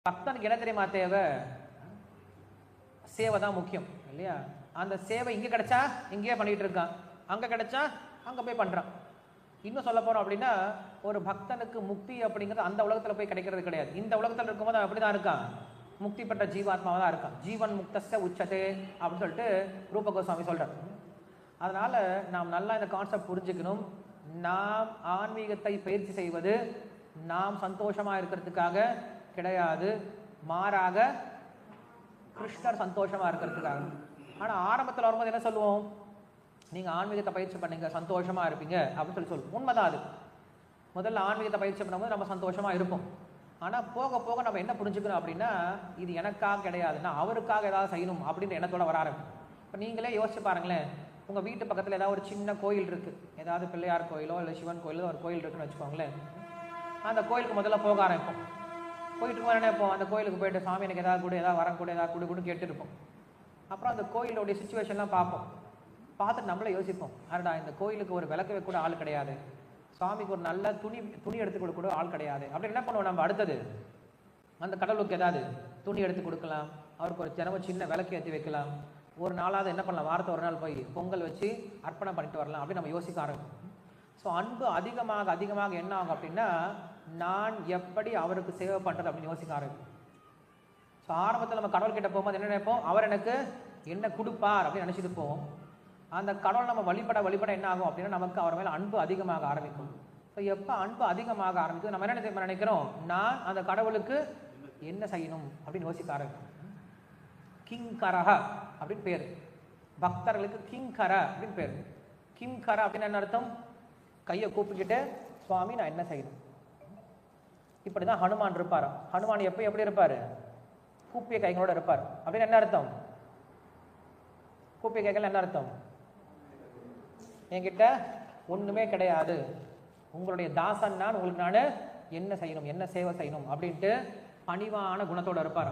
பக்தனுக்கு என்ன தெரியுமா தேவை? சேவை தான் முக்கியம் இல்லையா? அந்த சேவை இங்கே கிடைச்சா இங்கேயே பண்ணிட்டு இருக்கான், அங்கே கிடைச்சா அங்கே போய் பண்ணுறான். இன்னும் சொல்ல போகிறோம் அப்படின்னா, ஒரு பக்தனுக்கு முக்தி அப்படிங்கிறது அந்த உலகத்தில் போய் கிடைக்கிறது கிடையாது. இந்த உலகத்தில் இருக்கும்போது அப்படி தான் இருக்கான், முக்தி பெற்ற ஜீவாத்மாவாக தான் இருக்கான். ஜீவன் முக்தஸ்ய உச்சதே அப்படின்னு சொல்லிட்டு ரூப கோஸ்வாமி சொல்கிறார். அதனால் நாம் நல்லா இந்த கான்செப்ட் புரிஞ்சுக்கணும். நாம் ஆன்மீகத்தை பயிற்சி செய்வது நாம் சந்தோஷமாக இருக்கிறதுக்காக கிடையாது, மாறாக கிருஷ்ணர் சந்தோஷமாக இருக்கிறதுக்காக. ஆனால் ஆரம்பத்தில் வரும்போது என்ன சொல்லுவோம்? நீங்கள் ஆன்மீகத்தை பயிற்சி பண்ணுங்க, சந்தோஷமாக இருப்பீங்க அப்படின்னு சொல்லுவோம். உண்மைதான் அது. முதல்ல ஆன்மீகத்தை பயிற்சி பண்ணும்போது நம்ம சந்தோஷமாக இருப்போம். ஆனால் போக போக நம்ம என்ன புரிஞ்சுக்கணும் அப்படின்னா, இது எனக்காக கிடையாது, நான் அவருக்காக ஏதாவது செய்யணும் அப்படின்ற எண்ணத்தோட வர ஆரம்பிக்கும். இப்போ நீங்களே யோசிச்சு பாருங்களேன், உங்கள் வீட்டு பக்கத்தில் ஏதாவது ஒரு சின்ன கோயில் இருக்குது, ஏதாவது பிள்ளையார் கோயிலோ இல்லை சிவன் கோயிலோ ஒரு கோயில் இருக்குன்னு வச்சுக்கோங்களேன். அந்த கோயிலுக்கு முதல்ல போக ஆரம்பிப்போம். போயிட்டு போக நினைப்போம், அந்த கோயிலுக்கு போயிட்டு சாமி எனக்கு ஏதாவது கூட, ஏதாவது வரம் கூட, ஏதாவது கூட கேட்டுருப்போம். அப்புறம் அந்த கோயிலோடைய சுச்சுவேஷன்லாம் பார்ப்போம். பார்த்துட்டு நம்மளே யோசிப்போம், அடடா இந்த கோயிலுக்கு ஒரு விளக்கு வைக்க கூட ஆள் கிடையாது, சாமிக்கு ஒரு நல்ல துணி எடுத்து கொடுக்க கூட ஆள் கிடையாது. அப்படி என்ன பண்ணுவோம் நம்ம? அடுத்தது அந்த கடவுளுக்கு ஏதாவது துணி எடுத்து கொடுக்கலாம், அவருக்கு ஒரு தினமும் சின்ன விளக்கு ஏற்றி வைக்கலாம், ஒரு நாளாவது என்ன பண்ணலாம், வாரத்தை ஒரு நாள் போய் பொங்கல் வச்சு அர்ப்பணம் பண்ணிட்டு வரலாம் அப்படின்னு நம்ம யோசிக்க ஆரம்பிப்போம். ஸோ அன்பு அதிகமாக அதிகமாக என்ன ஆகும் அப்படின்னா, நான் எப்படி அவருக்கு சேவை பண்ணுறது அப்படின்னு யோசிக்க ஆரம்பிப்போம். ஸோ ஆரம்பத்தில் நம்ம கடவுள்கிட்ட போகும்போது என்ன நினைப்போம், அவர் எனக்கு என்ன கொடுப்பார் அப்படின்னு நினச்சிட்டு போவோம். அந்த கடவுள் நம்ம வழிபட என்ன ஆகும் அப்படின்னா, நமக்கு அவர் மேலே அன்பு அதிகமாக ஆரம்பிக்கும். ஸோ எப்போ அன்பு அதிகமாக ஆரம்பிக்கும், நம்ம என்ன நினைக்கிறோம், நான் அந்த கடவுளுக்கு என்ன செய்யணும் அப்படின்னு யோசிக்க ஆரம்பிக்கும். கிங்கரஹ அப்படின்னு பேர், பக்தர்களுக்கு கிங்கர அப்படின்னு பேர். கிங்கர அப்படின்னு என்ன அர்த்தம்? கையை கூப்பிக்கிட்டு, சுவாமி நான் என்ன செய்யணும். இப்படிதான் ஹனுமான் இருப்பார். ஹனுமான் எப்படி இருப்பார்? கூப்பிய கைகளோட இருப்பார். அப்படின்னு என்ன அர்த்தம்? கூப்பிய கைகள் என்ன அர்த்தம்? என்கிட்ட ஒண்ணுமே கிடையாது, உங்களுடைய தாசன் நான், உங்களுக்கு நான் என்ன செய்யணும், என்ன சேவை செய்யணும் அப்படின்ட்டு பணிவான குணத்தோட இருப்பார்.